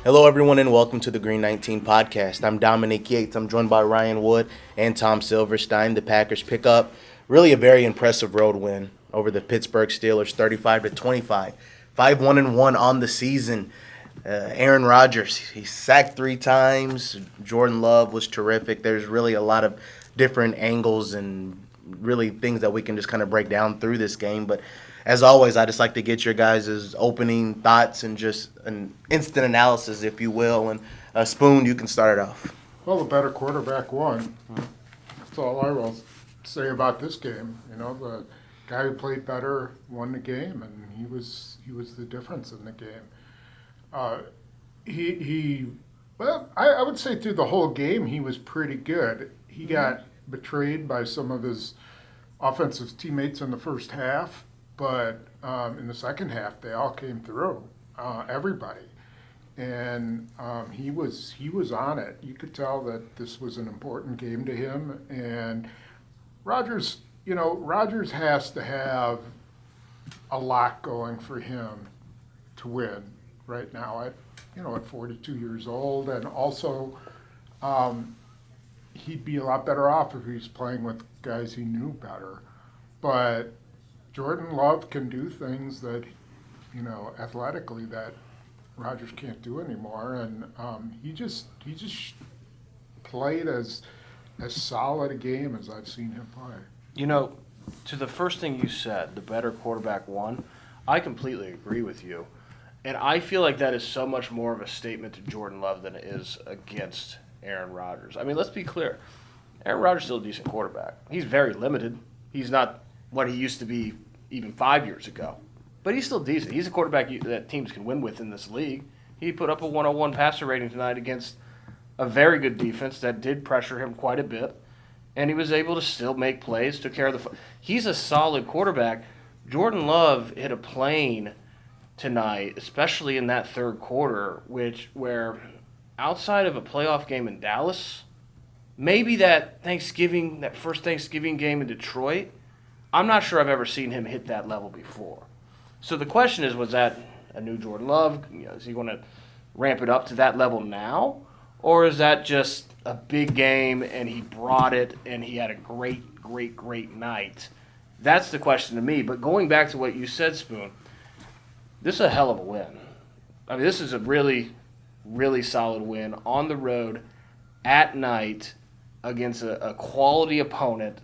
Hello, everyone, and welcome to the Green 19 podcast. I'm Dominique Yates. I'm joined by Ryan Wood and Tom Silverstein. The Packers pick up really a very impressive road win over the Pittsburgh Steelers, 35-25, 5-1-1 on the season. Aaron Rodgers, he sacked 3 times. Jordan Love was terrific. There's really a lot of different angles and really things that we can just kind of break down through this game, but as always, I just like to get your guys' opening thoughts and just an instant analysis, if you will. And Spoon, you can start it off. Well, the better quarterback won. That's all I will say about this game. You know, the guy who played better won the game, and he was the difference in the game. I would say through the whole game he was pretty good. He got betrayed by some of his offensive teammates in the first half, but in the second half they all came through, everybody. And he was on it. You could tell that this was an important game to him. And Rodgers has to have a lot going for him to win right now at 42 years old, and also he'd be a lot better off if he was playing with guys he knew better. But Jordan Love can do things that, athletically that Rodgers can't do anymore, and he just played as solid a game as I've seen him play. To the first thing you said, the better quarterback won, I completely agree with you. And I feel like that is so much more of a statement to Jordan Love than it is against Aaron Rodgers. I mean, let's be clear. Aaron Rodgers is still a decent quarterback. He's very limited. He's not what he used to be even 5 years ago. But he's still decent. He's a quarterback that teams can win with in this league. He put up a 101 passer rating tonight against a very good defense that did pressure him quite a bit. And he was able to still make plays, took care of the He's a solid quarterback. Jordan Love hit a plane tonight, especially in that third quarter, where outside of a playoff game in Dallas, maybe that first Thanksgiving game in Detroit, I'm not sure I've ever seen him hit that level before. So the question is, was that a new Jordan Love? Is he going to ramp it up to that level now? Or is that just a big game and he brought it and he had a great, great, great night? That's the question to me. But going back to what you said, Spoon, this is a hell of a win. I mean, this is a really, really solid win on the road at night against a quality opponent,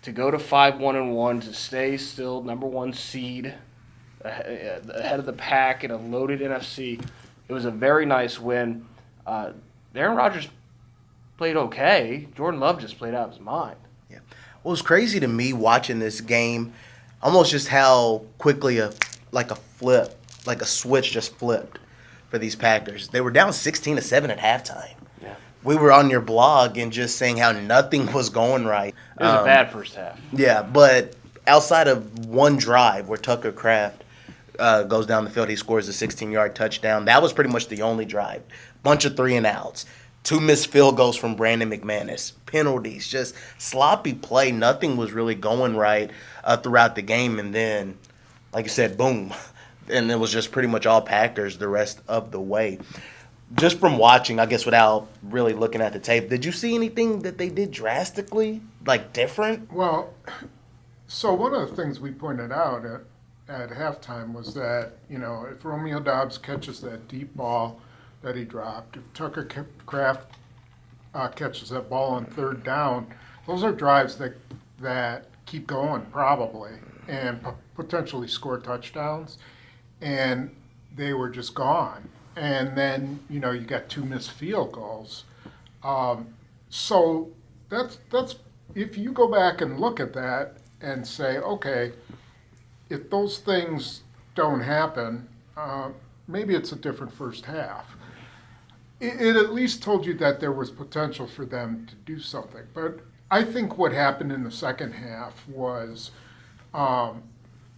to go to 5-1-1, to stay still number one seed ahead of the pack in a loaded NFC. It was a very nice win. Aaron Rodgers played okay. Jordan Love just played out of his mind. Yeah. What was crazy to me watching this game, almost just how quickly a switch just flipped for these Packers. They were down 16-7 at halftime. Yeah. We were on your blog and just saying how nothing was going right. It was a bad first half. Yeah, but outside of one drive where Tucker Kraft goes down the field, he scores a 16-yard touchdown. That was pretty much the only drive. Bunch of 3-and-outs. 2 missed field goals from Brandon McManus. Penalties, just sloppy play. Nothing was really going right throughout the game. And then, like you said, boom. And it was just pretty much all Packers the rest of the way. Just from watching, I guess without really looking at the tape, did you see anything that they did drastically, different? Well, so one of the things we pointed out at halftime was that, if Romeo Doubs catches that deep ball that he dropped, if Tucker Kraft catches that ball on third down, those are drives that keep going probably and potentially score touchdowns. And they were just gone. And then, you got 2 missed field goals. So that's if you go back and look at that and say, okay, if those things don't happen, maybe it's a different first half. It at least told you that there was potential for them to do something. But I think what happened in the second half was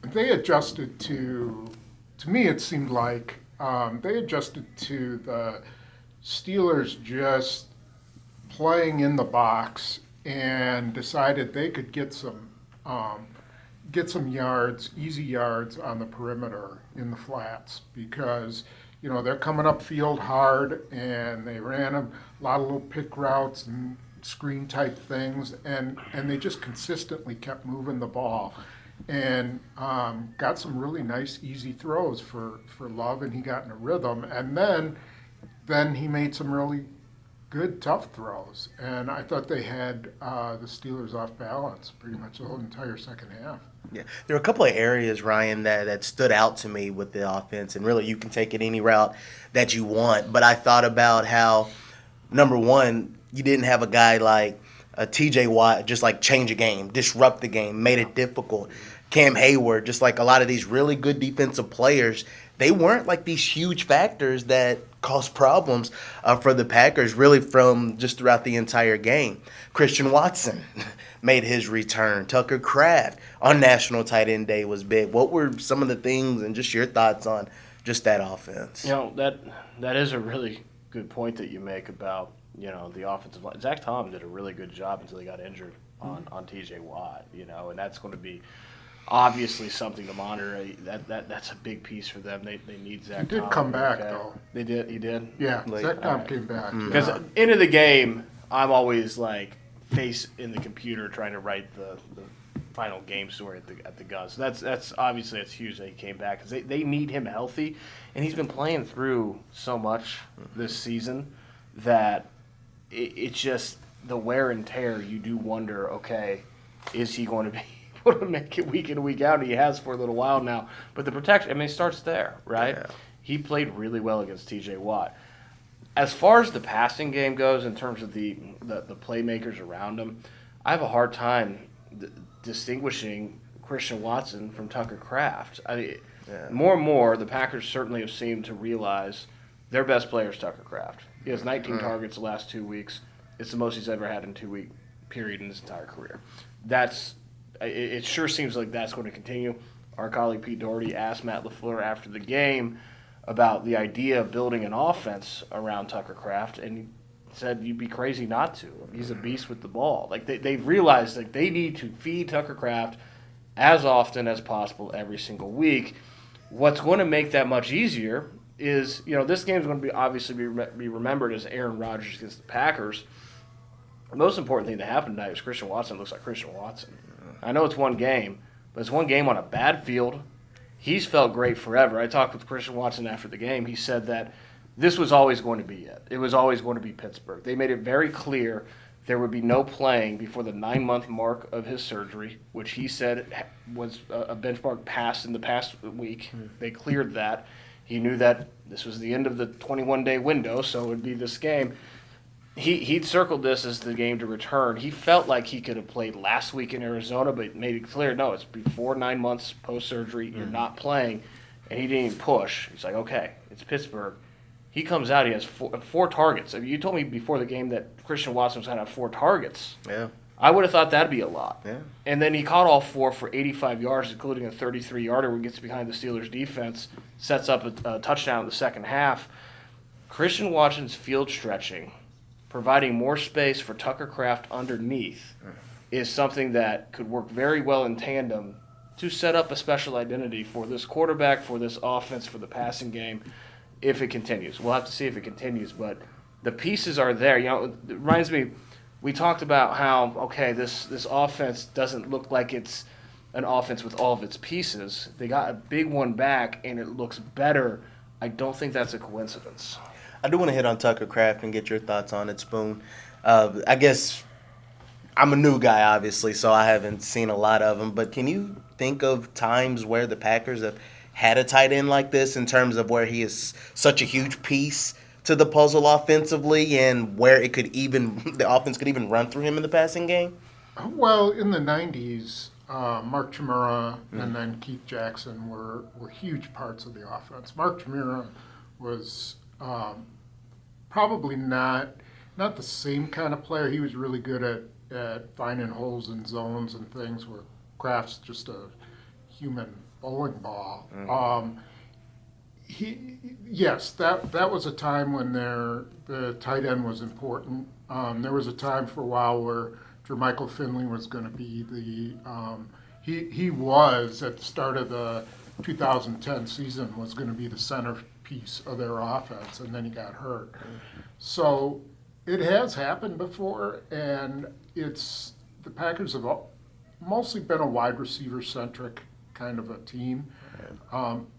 they adjusted to me it seemed like they adjusted to the Steelers just playing in the box and decided they could get some yards, easy yards on the perimeter in the flats, because they're coming up field hard, and they ran a lot of little pick routes and screen type things, and they just consistently kept moving the ball, and got some really nice easy throws for Love, and he got in a rhythm, and then he made some really good tough throws, and I thought they had the Steelers off balance pretty much the whole entire second half. Yeah, there are a couple of areas, Ryan, that stood out to me with the offense, and really you can take it any route that you want. But I thought about how, number one, you didn't have a guy like T.J. Watt just like change a game, disrupt the game, made it difficult. Cam Hayward, just like a lot of these really good defensive players, they weren't like these huge factors that caused problems for the Packers really from just throughout the entire game. Christian Watson made his return. Tucker Kraft on National Tight End Day was big. What were some of the things and just your thoughts on just that offense? That is a really good point that you make about the offensive line. Zach Tom did a really good job until he got injured on T.J. Watt, and that's going to be obviously something to monitor. That's a big piece for them. They need Zach Tom. He did come back, though. They did? He did? Yeah, Zach Tom came back. Because end of the game, I'm always like face in the computer trying to write the final game story at the Gun. So that's obviously it's huge that he came back because they need him healthy, and he's been playing through so much this season that it's just the wear and tear. You do wonder, okay, is he going to be able to make it week in, week out? He has for a little while now. But the protection, it starts there, right? Yeah. He played really well against T.J. Watt. As far as the passing game goes, in terms of the playmakers around him, I have a hard time distinguishing Christian Watson from Tucker Kraft. More and more, the Packers certainly have seemed to realize their best player is Tucker Kraft. He has 19 targets the last 2 weeks. It's the most he's ever had in a 2-week period in his entire career. It sure seems like that's going to continue. Our colleague Pete Doherty asked Matt LaFleur after the game about the idea of building an offense around Tucker Kraft, and he said you'd be crazy not to. He's a beast with the ball. Like they've realized that they need to feed Tucker Kraft as often as possible every single week. What's going to make that much easier is, this game is going to be obviously be remembered as Aaron Rodgers against the Packers. The most important thing that happened tonight was Christian Watson looks like Christian Watson. I know it's one game, but it's one game on a bad field. He's felt great forever. I talked with Christian Watson after the game. He said that this was always going to be it. It was always going to be Pittsburgh. They made it very clear there would be no playing before the 9-month mark of his surgery, which he said was a benchmark passed in the past week. They cleared that. He knew that this was the end of the 21-day window, so it would be this game. He'd circled this as the game to return. He felt like he could have played last week in Arizona, but made it clear, no, it's before 9 months post-surgery. You're not playing. And he didn't even push. He's like, okay, it's Pittsburgh. He comes out, he has four targets. You told me before the game that Christian Watson was going to have 4 targets. Yeah. I would have thought that'd be a lot. Yeah. And then he caught all 4 for 85 yards, including a 33-yarder where he gets behind the Steelers' defense, sets up a touchdown in the second half. Christian Watson's field stretching, providing more space for Tucker Kraft underneath, is something that could work very well in tandem to set up a special identity for this quarterback, for this offense, for the passing game, if it continues. We'll have to see if it continues, but the pieces are there. It reminds me, we talked about how, okay, this offense doesn't look like it's an offense with all of its pieces. They got a big one back, and it looks better. I don't think that's a coincidence. I do want to hit on Tucker Kraft and get your thoughts on it, Spoon. I guess I'm a new guy, obviously, so I haven't seen a lot of him. But can you think of times where the Packers have had a tight end like this in terms of where he is such a huge piece to the puzzle offensively and where the offense could even run through him in the passing game? Well, in the 90s, Mark Chmura and then Keith Jackson were huge parts of the offense. Mark Chmura was probably not the same kind of player. He was really good at finding holes in zones and things where Kraft's just a human bowling ball. Yes, that was a time when the tight end was important. There was a time for a while where Jermichael Finley was going to be he was at the start of the 2010 season was going to be the centerpiece piece of their offense, and then he got hurt. So it has happened before, and the Packers have mostly been a wide receiver centric kind of a team,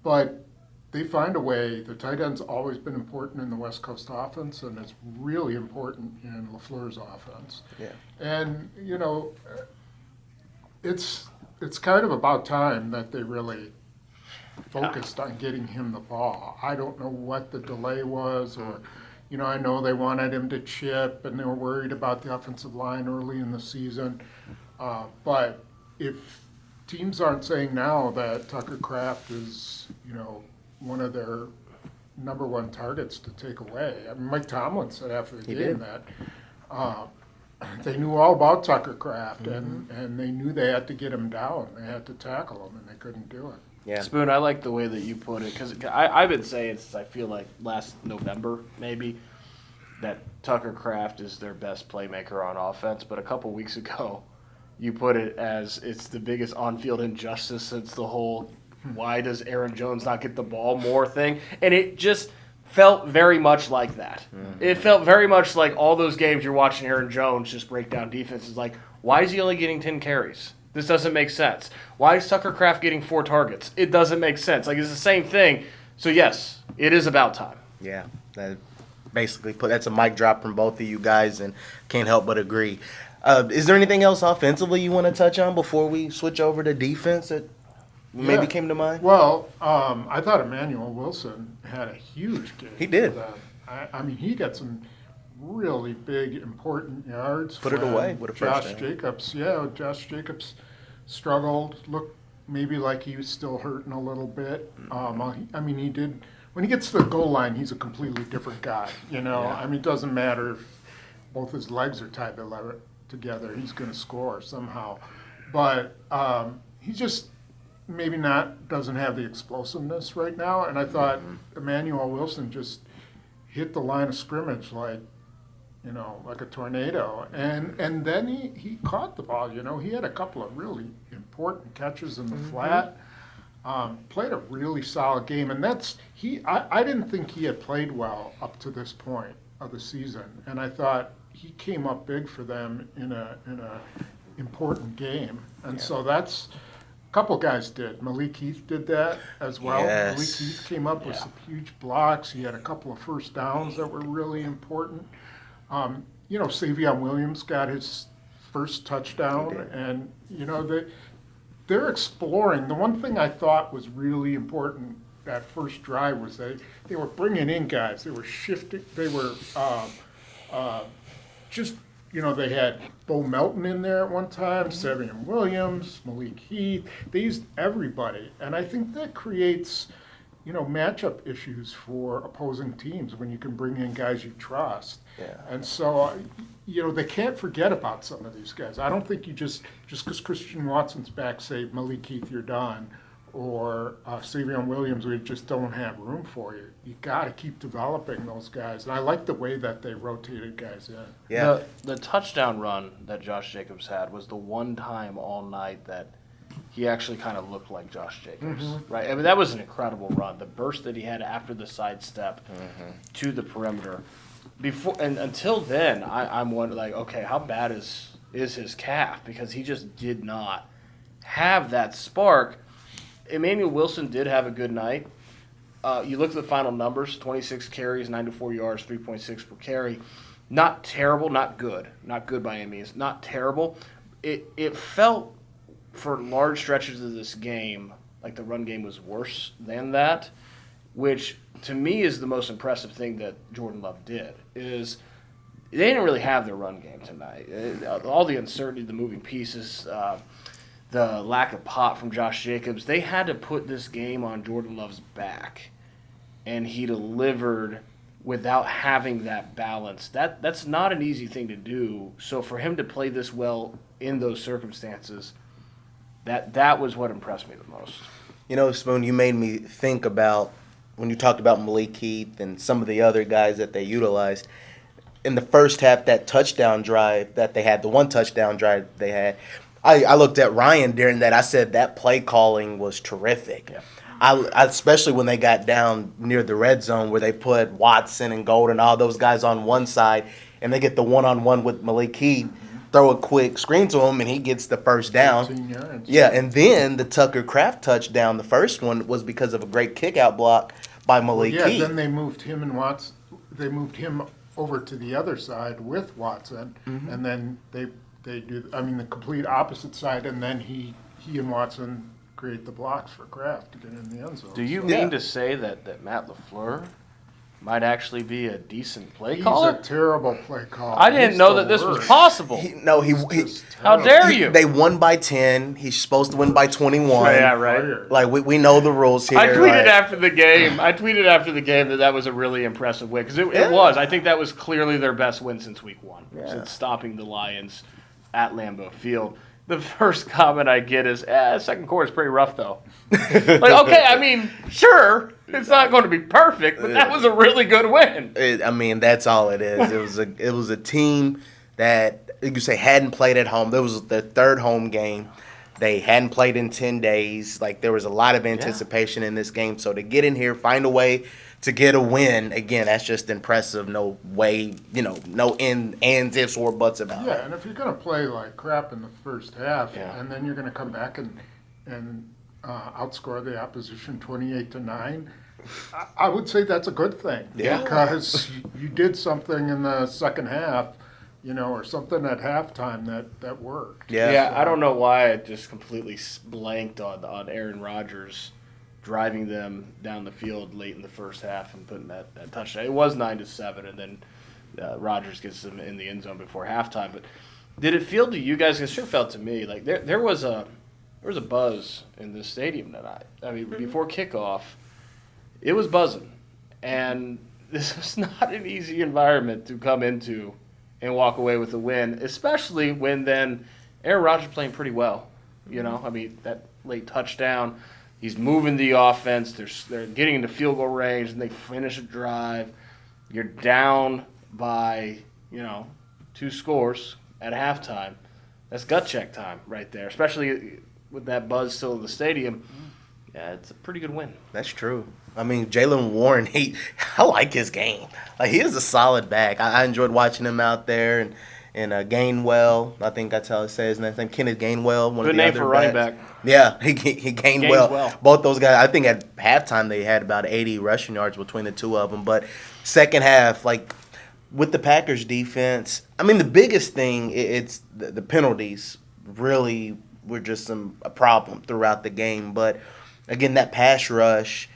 but they find a way. The tight end's always been important in the West Coast offense, and it's really important in LaFleur's offense. Yeah. And it's kind of about time that they really focused on getting him the ball. I don't know what the delay was, or I know they wanted him to chip, and they were worried about the offensive line early in the season. But if teams aren't saying now that Tucker Kraft is, one of their number one targets to take away. I mean, Mike Tomlin said after the game that they knew all about Tucker Kraft, and they knew they had to get him down. They had to tackle him, and they couldn't do it. Yeah. Spoon, I like the way that you put it, because I've been saying since I feel like last November maybe that Tucker Kraft is their best playmaker on offense, but a couple weeks ago you put it as it's the biggest on-field injustice since the whole why does Aaron Jones not get the ball more thing, and it just felt very much like that. It felt very much like all those games you're watching Aaron Jones just break down defenses. Like, why is he only getting 10 carries? This doesn't make sense. Why is Tucker Kraft getting 4 targets? It doesn't make sense. Like, it's the same thing. So, yes, it is about time. Yeah, that basically that's a mic drop from both of you guys, and can't help but agree. Is there anything else offensively you want to touch on before we switch over to defense that maybe came to mind? Well, I thought Emmanuel Wilson had a huge game. He did. I mean, he got some really big, important yards. Put it away with a first down. Josh Jacobs struggled, looked maybe like he was still hurting a little bit. I mean, he did. When he gets to the goal line, he's a completely different guy. I mean, it doesn't matter if both his legs are tied together. He's going to score somehow. But he just maybe doesn't have the explosiveness right now. And I thought Emmanuel Wilson just hit the line of scrimmage like a tornado. And then he caught the ball. He had a couple of really important catches in the flat. Played a really solid game, and I didn't think he had played well up to this point of the season, and I thought he came up big for them in a important game, and so that's a couple guys did. Malik Heath did that as well. Yes. Malik Heath came up with some huge blocks. He had a couple of first downs that were really important. Savion Williams got his first touchdown, and they're exploring. The one thing I thought was really important that first drive was they were bringing in guys. They were shifting. They were they had Bo Melton in there at one time, Savion Williams, Malik Heath. They used everybody, and I think that creates matchup issues for opposing teams when you can bring in guys you trust. Yeah. And so, they can't forget about some of these guys. I don't think you just because Christian Watson's back, say, Malik Heath, you're done, or Savion Williams, we just don't have room for you. You got to keep developing those guys. And I like the way that they rotated guys in. Yeah. The touchdown run that Josh Jacobs had was the one time all night that he actually kind of looked like Josh Jacobs, right? I mean, that was an incredible run. The burst that he had after the sidestep to the perimeter. Until then, I'm wondering, like, okay, how bad is his calf? Because he just did not have that spark. Emmanuel Wilson did have a good night. You look at the final numbers, 26 carries, 94 yards, 3.6 per carry. Not terrible, not good. Not good by any means. Not terrible. It felt for large stretches of this game like the run game was worse than that, which to me is the most impressive thing that Jordan Love did, is they didn't really have their run game tonight. All the uncertainty, the moving pieces, the lack of pop from Josh Jacobs, they had to put this game on Jordan Love's back, and he delivered without having that balance. That's not an easy thing to do. So for him to play this well in those circumstances, that was what impressed me the most. Spoon, you made me think about when you talked about Malik Heath and some of the other guys that they utilized. In the first half, that touchdown drive that they had, the one touchdown drive they had, I looked at Ryan during that. I said that play calling was terrific. Yeah. Especially when they got down near the red zone where they put Watson and Golden, all those guys on one side, and they get the one-on-one with Malik Heath, throw a quick screen to him, and he gets the first down. 18 yards. Yeah, and then the Tucker Kraft touchdown, the first one, was because of a great kick-out block by Malik Yeah, Heath. then they moved him and Watson. They moved him over to the other side with Watson, and then they do. I mean, the complete opposite side, and then he and Watson create the blocks for Kraft to get in the end zone. Do you So mean to say that Matt LaFleur might actually be a decent play he's caller? a terrible play caller. I didn't He's know the that this was worst. possible. He Just How terrible. dare you? They won by 10. He's supposed to win by 21. Yeah, right. Fired. Like, we know the rules here. I tweeted like, after the game. that was a really impressive win because it Yeah. was. I think that was clearly their best win since week 1, Yeah. since stopping the Lions at Lambeau Field. The first comment I get is, second quarter's pretty rough though. Like, okay, I mean, sure, it's not going to be perfect, but that was a really good win. That's all it is. It was a team that you could say hadn't played at home. That was their third home game. They hadn't played in 10 days. Like, there was a lot of anticipation in this game. So to get in here, find a way to get a win, again, that's just impressive. No way, no ands, ifs, or buts about Yeah, it. and if you're going to play like crap in the first half, Yeah. and then you're going to come back and outscore the opposition 28-9, I would say that's a good thing. Yeah. Because you did something in the second half, or something at halftime that worked. Yeah. I don't know why I just completely blanked on Aaron Rodgers driving them down the field late in the first half and putting that touchdown. It was 9-7, and then Rodgers gets them in the end zone before halftime. But did it feel to you guys? It sure felt to me like there was a buzz in the stadium tonight. I mean, before kickoff, it was buzzing, and this was not an easy environment to come into and walk away with a win, especially when then Aaron Rodgers playing pretty well. I mean, that late touchdown. He's moving the offense. They're getting into field goal range, and they finish a drive. You're down by 2 scores at halftime. That's gut check time right there, especially with that buzz still in the stadium. Yeah, it's a pretty good win. That's true. I mean, Jaylen Warren, I like his game. Like, he is a solid back. I enjoyed watching him out there, and Gainwell, I think that's how it says his name. Kenneth Gainwell, one Good of the name other for running backs. back. Yeah, he gained well. well. Both those guys, I think at halftime they had about 80 rushing yards between the two of them. But second half, like, with the Packers defense, I mean, the biggest thing, it's the penalties really were just a problem throughout the game. But, again, that pass rush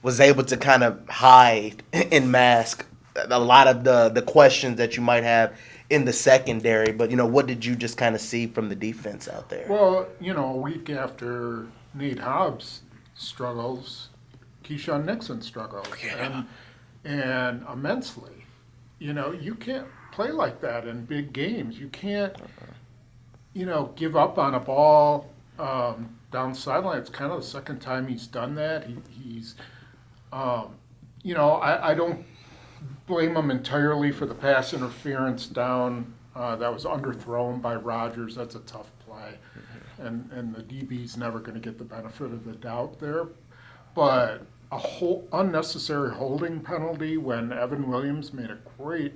was able to kind of hide and mask a lot of the questions that you might have in the secondary. But, what did you just kind of see from the defense out there? Well, a week after Nate Hobbs struggles, Keyshawn Nixon struggles, and immensely. You can't play like that in big games. You can't, give up on a ball down sideline. It's kind of the second time he's done that. He's, I don't blame him entirely for the pass interference down that was underthrown by Rodgers. That's a tough play, and the DB's never going to get the benefit of the doubt there. But a whole unnecessary holding penalty when Evan Williams made a great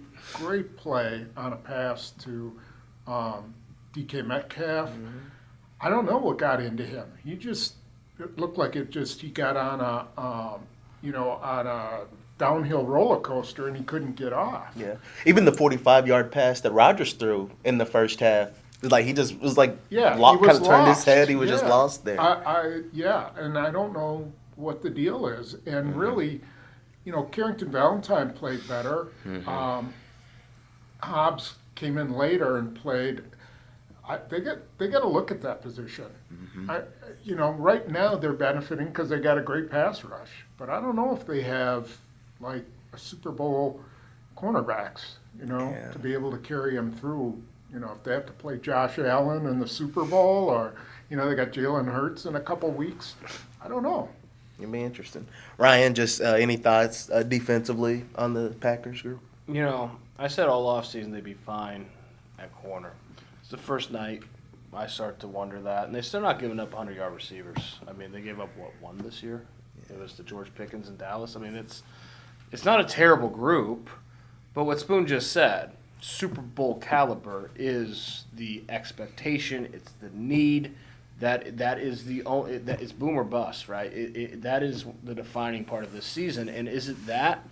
play on a pass to DK Metcalf. I don't know what got into him. It looked like he got on a downhill roller coaster and he couldn't get off. Yeah, even the 45-yard pass that Rodgers threw in the first half, like he just was like, He was kind of turned his lost. head. He was just Yeah. lost there. And I don't know what the deal is. And really, Carrington Valentine played better. Hobbs came in later and played. They got to look at that position. Right now they're benefiting because they got a great pass rush, but I don't know if they have like a Super Bowl cornerbacks, to be able to carry them through. If they have to play Josh Allen in the Super Bowl, or they got Jalen Hurts in a couple weeks. I don't know. It'd be interesting. Ryan, just any thoughts defensively on the Packers group? I said all offseason they'd be fine at corner. It's the first night I start to wonder that. And they're still not giving up 100-yard receivers. I mean, they gave up, one this year? It was the George Pickens in Dallas. I mean, it's not a terrible group, but what Spoon just said, Super Bowl caliber is the expectation. It's the need. That is the only that is boom or bust, right? That is the defining part of this season. And is it that?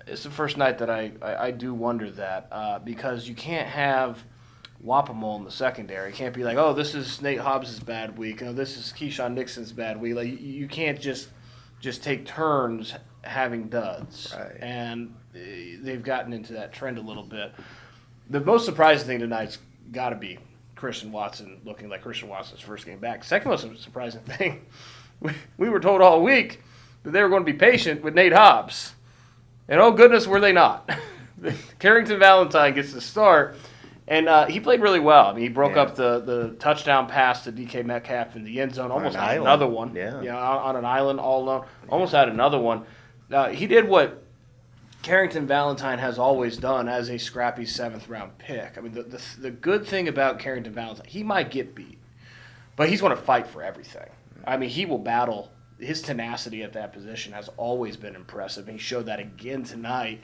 It's the first night that I do wonder that because you can't have Wapamole in the secondary. You can't be like, oh, this is Nate Hobbs' bad week. Oh, this is Keyshawn Nixon's bad week. Like you can't just take turns having duds. Right. And they've gotten into that trend a little bit. The most surprising thing tonight's got to be Christian Watson looking like Christian Watson's first game back. Second most surprising thing, we were told all week that they were going to be patient with Nate Hobbs. And oh goodness, were they not. Carrington Valentine gets the start, and he played really well. I mean, he broke up the touchdown pass to DK Metcalf in the end zone, almost had another one. Yeah. On an island all alone, almost had another one. He did what Carrington Valentine has always done as a scrappy 7th-round pick. I mean, the good thing about Carrington Valentine, he might get beat, but he's going to fight for everything. I mean, he will battle. His tenacity at that position has always been impressive, and he showed that again tonight.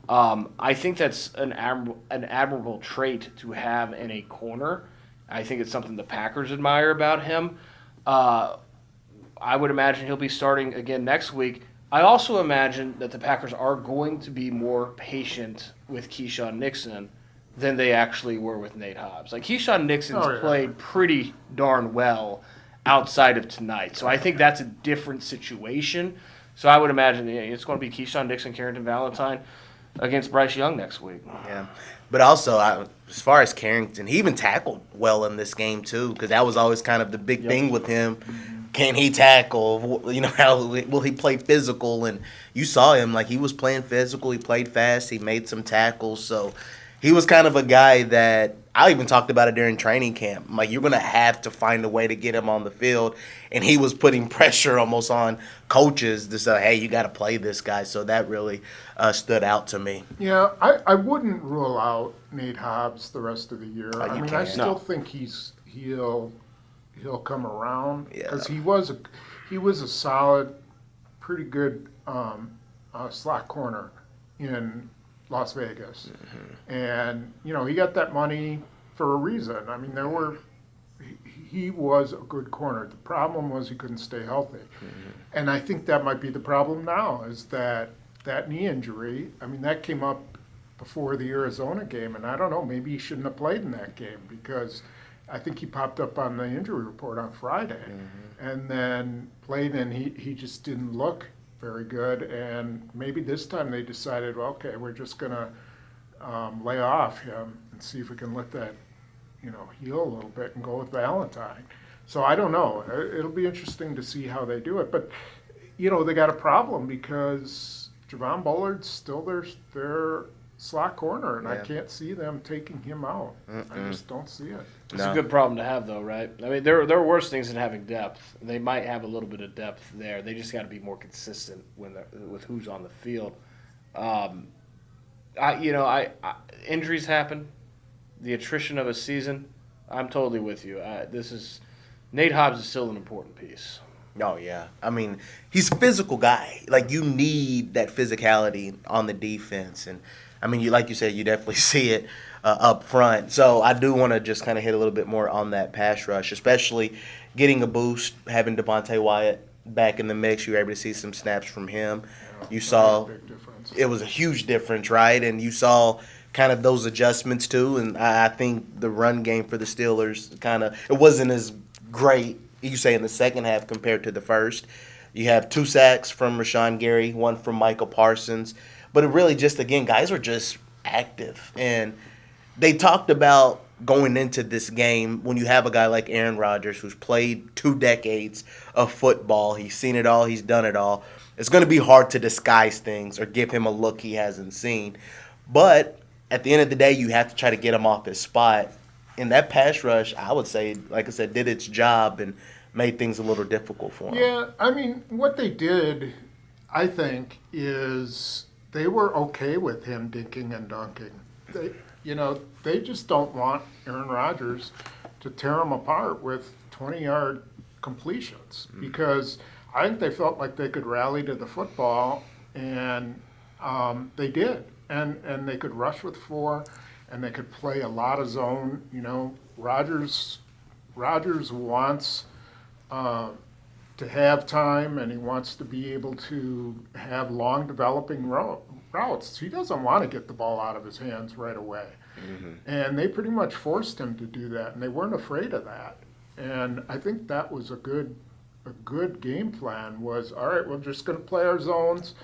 I think that's an admirable trait to have in a corner. I think it's something the Packers admire about him. I would imagine he'll be starting again next week. I also imagine that the Packers are going to be more patient with Keyshawn Nixon than they actually were with Nate Hobbs. Like, Keyshawn Nixon's played pretty darn well outside of tonight. So I think that's a different situation. So I would imagine it's going to be Keyshawn Nixon, Carrington Valentine against Bryce Young next week. Yeah. But also, as far as Carrington, he even tackled well in this game, too, because that was always kind of the big thing with him. Can he tackle? You know, how will he play physical? And you saw him, like, he was playing physical. He played fast. He made some tackles. So he was kind of a guy that I even talked about it during training camp. Like, you're going to have to find a way to get him on the field. And he was putting pressure almost on coaches to say, hey, you got to play this guy. So that really stood out to me. Yeah, I wouldn't rule out Nate Hobbs the rest of the year. I mean, I still think he'll come around because he was a solid, pretty good slot corner in Las Vegas, and he got that money for a reason. I mean, he was a good corner. The problem was he couldn't stay healthy, and I think that might be the problem now. Is that knee injury? I mean, that came up before the Arizona game, and I don't know. Maybe he shouldn't have played in that game because I think he popped up on the injury report on Friday, and then played, and he just didn't look very good. And maybe this time they decided, well, okay, we're just gonna lay off him and see if we can let that heal a little bit and go with Valentine. So I don't know. It'll be interesting to see how they do it. But they got a problem because Javon Bullard's still their slot corner, and I can't see them taking him out. I just don't see it. It's a good problem to have, though, right? I mean, there are worse things than having depth. They might have a little bit of depth there. They just got to be more consistent with who's on the field. Injuries happen. The attrition of a season. I'm totally with you. Nate Hobbs is still an important piece. Oh, yeah. I mean, he's a physical guy. Like, you need that physicality on the defense. And, I mean, like you said, you definitely see it up front. So I do want to just kind of hit a little bit more on that pass rush, especially getting a boost, having Devontae Wyatt back in the mix. You were able to see some snaps from him. You saw it was a huge difference, right? And you saw kind of those adjustments, too. And I think the run game for the Steelers it wasn't as great, you say, in the second half compared to the first. You have 2 sacks from Rashawn Gary, 1 from Michael Parsons. But it really just, again, guys were just active. And they talked about going into this game when you have a guy like Aaron Rodgers who's played 2 decades of football. He's seen it all. He's done it all. It's going to be hard to disguise things or give him a look he hasn't seen. But at the end of the day, you have to try to get him off his spot. And that pass rush, I would say, like I said, did its job and made things a little difficult for him. Yeah, I mean, what they did, I think, is they were okay with him dinking and dunking. They just don't want Aaron Rodgers to tear them apart with 20-yard completions because I think they felt like they could rally to the football, and they did. And they could rush with four, and they could play a lot of zone. You know, Rodgers wants to have time, and he wants to be able to have long developing routes. He doesn't want to get the ball out of his hands right away. And they pretty much forced him to do that, and they weren't afraid of that. And I think that was a good game plan. Was, all right, we're just going to play our zones.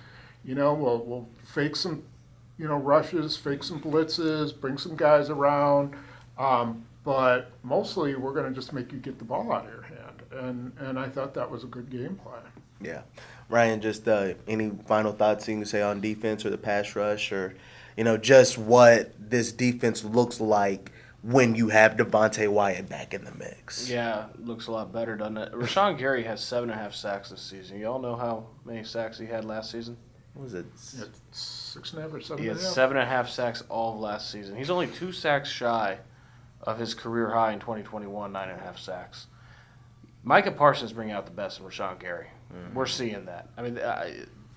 You know, we'll fake some, rushes, fake some blitzes, bring some guys around. But mostly we're going to just make you get the ball out of your hand. And I thought that was a good game plan. Yeah. Ryan, just any final thoughts you can say on defense or the pass rush, or, just what this defense looks like when you have Devontae Wyatt back in the mix? Yeah, looks a lot better, doesn't it? Rashawn Gary has 7.5 sacks this season. You all know how many sacks he had last season? What was it? 6.5 or 7.5? He had 7.5 sacks all of last season. He's only 2 sacks shy of his career high in 2021, 9.5 sacks. Micah Parsons bringing out the best in Rashawn Gary. We're seeing that. I mean,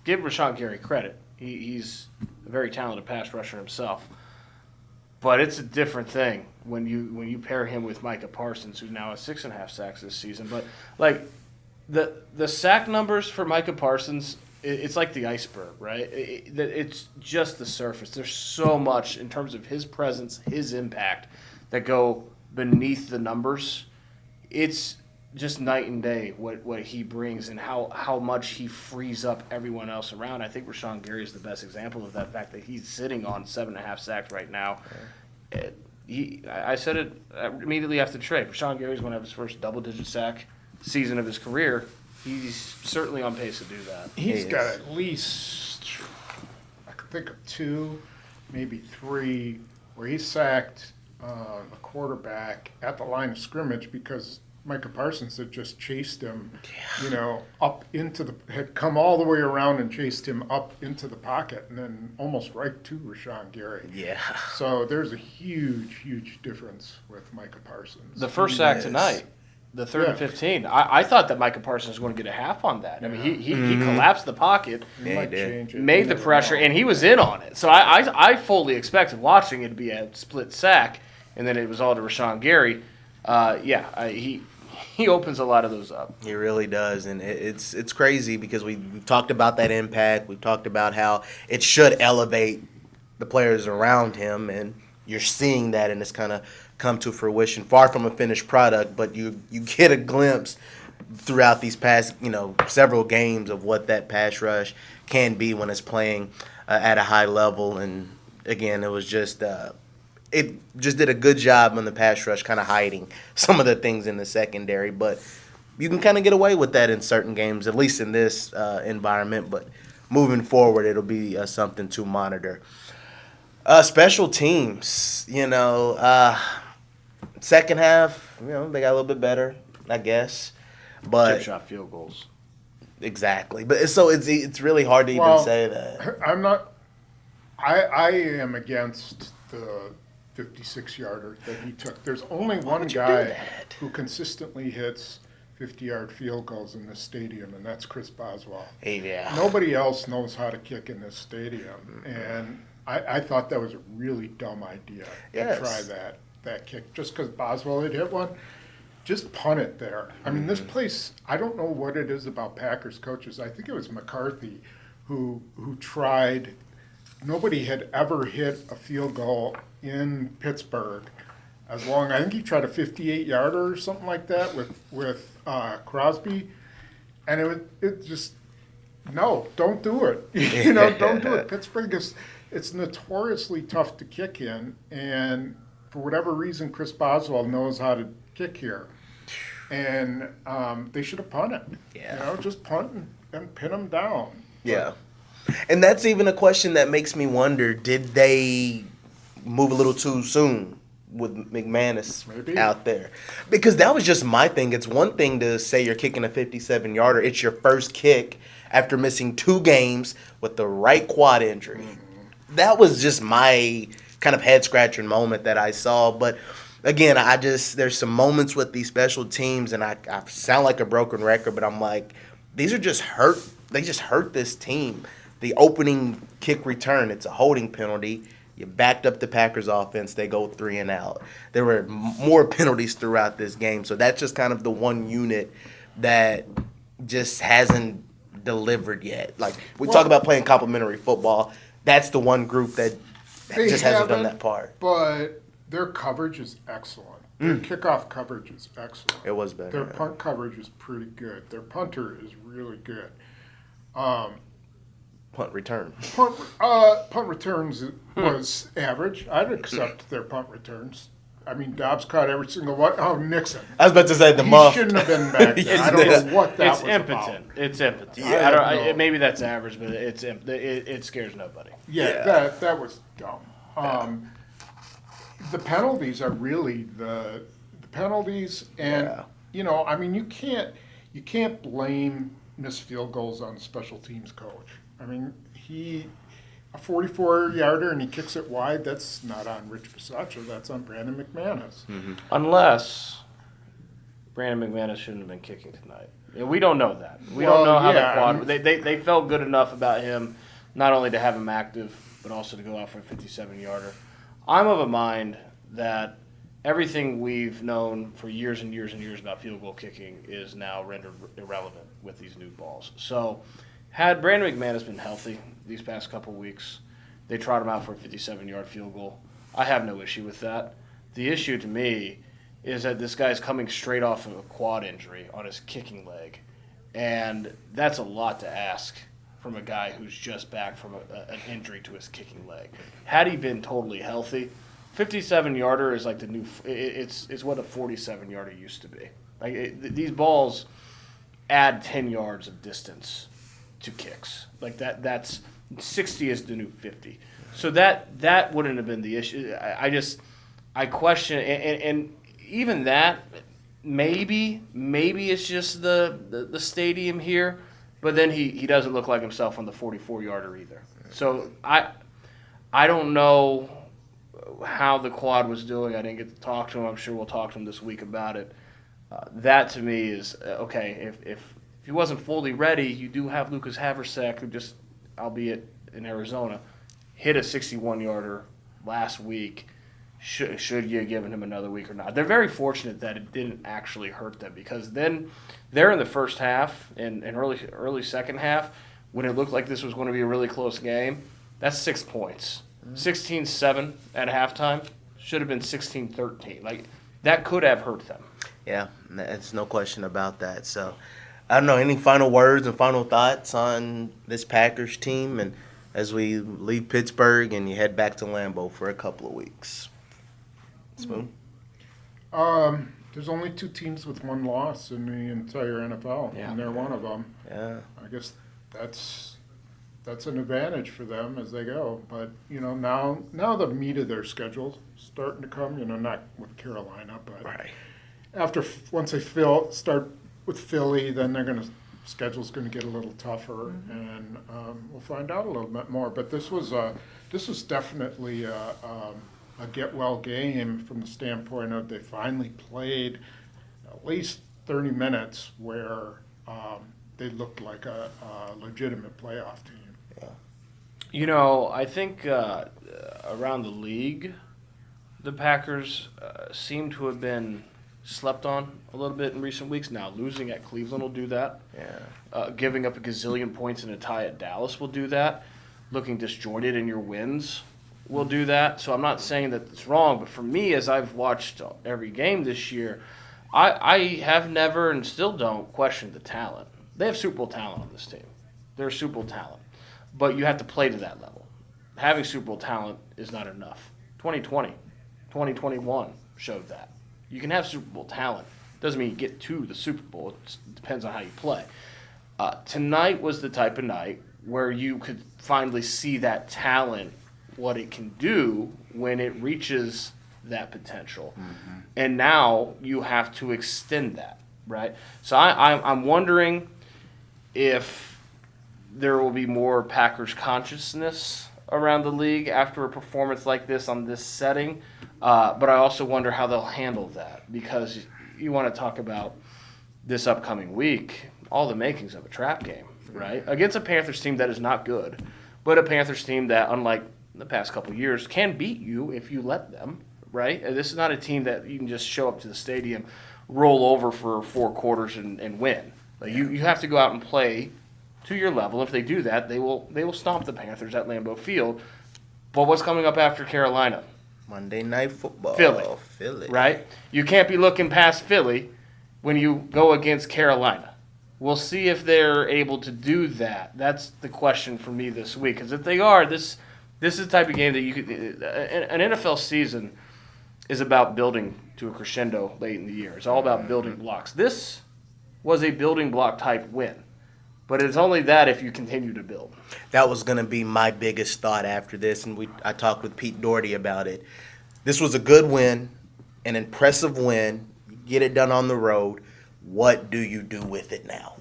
give Rashawn Gary credit. He's a very talented pass rusher himself. But it's a different thing when you pair him with Micah Parsons, who now has 6.5 sacks this season. But like the sack numbers for Micah Parsons, it's like the iceberg, right? It's just the surface. There's so much in terms of his presence, his impact, that go beneath the numbers. It's just night and day what he brings and how much he frees up everyone else around. I think Rashawn Gary is the best example of that fact that he's sitting on 7.5 sacks right now. I said it immediately after the trade. Rashawn Gary's going to have his first double-digit sack season of his career. He's certainly on pace to do that. He's got at least, I could think of 2, maybe 3, where he sacked a quarterback at the line of scrimmage because Micah Parsons had just chased him, up into had come all the way around and chased him up into the pocket and then almost right to Rashawn Gary. Yeah. So there's a huge, huge difference with Micah Parsons. The first sack tonight, the 3rd and 15, I thought that Micah Parsons was going to get a half on that. I mean, he collapsed the pocket, Might change it. made the pressure, and he was in on it. So I fully expected watching it to be a split sack, and then it was all to Rashawn Gary. He opens a lot of those up. He really does, and it's crazy because we've talked about that impact. We've talked about how it should elevate the players around him, and you're seeing that, and it's kind of come to fruition. Far from a finished product, but you get a glimpse throughout these past several games of what that pass rush can be when it's playing at a high level. And again, it was just. It just did a good job on the pass rush, kind of hiding some of the things in the secondary. But you can kind of get away with that in certain games, at least in this environment. But moving forward, it'll be something to monitor. Special teams, second half, they got a little bit better, I guess. But Chip shot field goals. Exactly. But it's really hard to even say that. I'm not. I am against the 56-yarder that he took. There's only one guy who consistently hits 50-yard field goals in this stadium, and that's Chris Boswell. Hey, yeah. Nobody else knows how to kick in this stadium, and I thought that was a really dumb idea to try that kick. Just because Boswell had hit one, just punt it there. I mean, this place, I don't know what it is about Packers coaches. I think it was McCarthy who tried. Nobody had ever hit a field goal in Pittsburgh I think he tried a 58-yarder or something like that with Crosby, and it just no, don't do it. Don't do it. Pittsburgh it's notoriously tough to kick in, and for whatever reason, Chris Boswell knows how to kick here, and they should have punted. Yeah. Just punt and pin them down. Yeah. And that's even a question that makes me wonder, did they move a little too soon with McManus out there? Because that was just my thing. It's one thing to say you're kicking a 57-yarder. It's your first kick after missing 2 games with the right quad injury. Mm-hmm. That was just my kind of head-scratching moment that I saw. But, again, there's some moments with these special teams, and I sound like a broken record, but I'm like, these are just hurt. They just hurt this team. The opening kick return, it's a holding penalty. You backed up the Packers offense. They go 3 and out. There were more penalties throughout this game. So that's just kind of the one unit that just hasn't delivered yet. Like, we talk about playing complementary football. That's the one group that just hasn't done that part. But their coverage is excellent. Their kickoff coverage is excellent. It was better. Their punt coverage is pretty good. Their punter is really good. Punt return. Punt returns was average. I'd accept their punt returns. I mean, Dobbs caught every single one. Oh, Nixon. I was about to say the He muff. shouldn't have been back there. I don't know what that It's was impotent. about. It's impotent. Yeah, I don't. Maybe that's average, but it scares nobody. Yeah, that was dumb. The penalties are really the penalties, and I mean, you can't blame missed field goals on the special teams coach. I mean, a 44-yarder and he kicks it wide. That's not on Rich Bisaccia. That's on Brandon McManus. Mm-hmm. Unless Brandon McManus shouldn't have been kicking tonight. Yeah, we don't know that. We don't know how that quad. They felt good enough about him, not only to have him active, but also to go out for a 57-yarder. I'm of a mind that everything we've known for years and years and years about field goal kicking is now rendered irrelevant with these new balls. So, had Brandon McManus been healthy these past couple weeks, they trot him out for a 57-yard field goal. I have no issue with that. The issue to me is that this guy's coming straight off of a quad injury on his kicking leg, and that's a lot to ask from a guy who's just back from an injury to his kicking leg. Had he been totally healthy, 57-yarder is like the new. It's what a 47-yarder used to be. Like these balls add 10 yards of distance to kicks. Like that's 60 is the new 50. So that wouldn't have been the issue. I question and even that maybe it's just the stadium here, but then he doesn't look like himself on the 44-yarder either. So I don't know how the quad was doing. I didn't get to talk to him. I'm sure we'll talk to him this week about it. That to me is okay. If he wasn't fully ready, you do have Lucas Haversack, who just, albeit in Arizona, hit a 61-yarder last week. Should you have given him another week or not? They're very fortunate that it didn't actually hurt them, because then they're in the first half and early second half, when it looked like this was going to be a really close game, that's 6 points. 16-7 at halftime. Should have been 16-13. Like, that could have hurt them. Yeah, that's no question about that. So, I don't know, any final words and final thoughts on this Packers team, and as we leave Pittsburgh and you head back to Lambeau for a couple of weeks? Spoon? There's only 2 teams with 1 loss in the entire NFL, and they're one of them. Yeah. I guess that's an advantage for them as they go. But now the meat of their schedule starting to come. Not with Carolina, but once they start with Philly, then schedule's going to get a little tougher, and we'll find out a little bit more. But this was definitely a get well game from the standpoint of they finally played at least 30 minutes where they looked like a legitimate playoff team. I think around the league, the Packers seem to have been slept on a little bit in recent weeks. Now, losing at Cleveland will do that. Yeah. Giving up a gazillion points in a tie at Dallas will do that. Looking disjointed in your wins will do that. So I'm not saying that it's wrong, but for me, as I've watched every game this year, I have never and still don't question the talent. They have Super Bowl talent on this team. They're Super Bowl talent. But you have to play to that level. Having Super Bowl talent is not enough. 2020, 2021 showed that. You can have Super Bowl talent. Doesn't mean you get to the Super Bowl. It depends on how you play. Tonight was the type of night where you could finally see that talent, what it can do when it reaches that potential. Mm-hmm. And now you have to extend that, right? So I'm wondering if there will be more Packers consciousness around the league after a performance like this on this setting. But I also wonder how they'll handle that, because you want to talk about this upcoming week. all the makings of a trap game, right? Against a Panthers team that is not good, but a Panthers team that, unlike the past couple of years, can beat you if you let them, right? This is not a team that you can just show up to the stadium, roll over for 4 quarters and win. Like you have to go out and play to your level. If they do that, they will stomp the Panthers at Lambeau Field. But what's coming up after Carolina? Monday Night Football. Philly. Right? You can't be looking past Philly when you go against Carolina. We'll see if they're able to do that. That's the question for me this week. Because if they are, this is the type of game that you could. An NFL season is about building to a crescendo late in the year. It's all about building blocks. This was a building block type win. But it's only that if you continue to build. That was going to be my biggest thought after this, and I talked with Pete Doherty about it. This was a good win, an impressive win. You get it done on the road. What do you do with it now?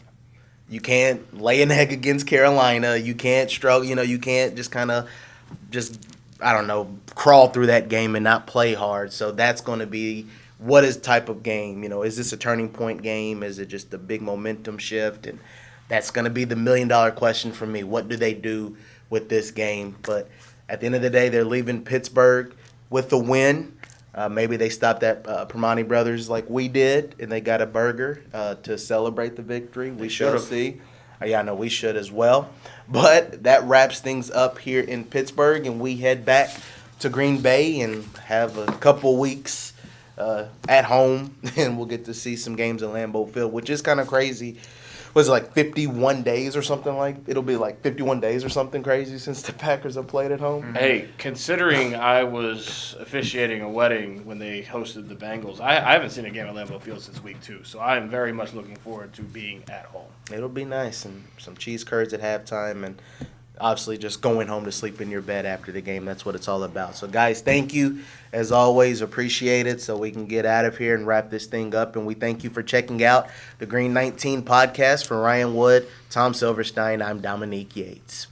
You can't lay an egg against Carolina. You can't struggle. You can't just kind of crawl through that game and not play hard. So that's going to be what is type of game. Is this a turning point game? Is it just a big momentum shift? And that's going to be the $1 million question for me. What do they do with this game? But at the end of the day, they're leaving Pittsburgh with a win. Maybe they stopped at Permani Brothers like we did, and they got a burger to celebrate the victory. We shall see. Yeah, I know we should as well. But that wraps things up here in Pittsburgh, and we head back to Green Bay and have a couple weeks at home, and we'll get to see some games at Lambeau Field, which is kind of crazy. Was it like 51 days or something it'll be like 51 days or something crazy since the Packers have played at home? Hey, considering I was officiating a wedding when they hosted the Bengals, I haven't seen a game at Lambeau Field since week 2, so I am very much looking forward to being at home. It'll be nice, and some cheese curds at halftime, and obviously just going home to sleep in your bed after the game. That's what it's all about. So, guys, thank you. As always, appreciate it, so we can get out of here and wrap this thing up. And we thank you for checking out the Green 19 podcast. For Ryan Wood, Tom Silverstein, I'm Dominique Yates.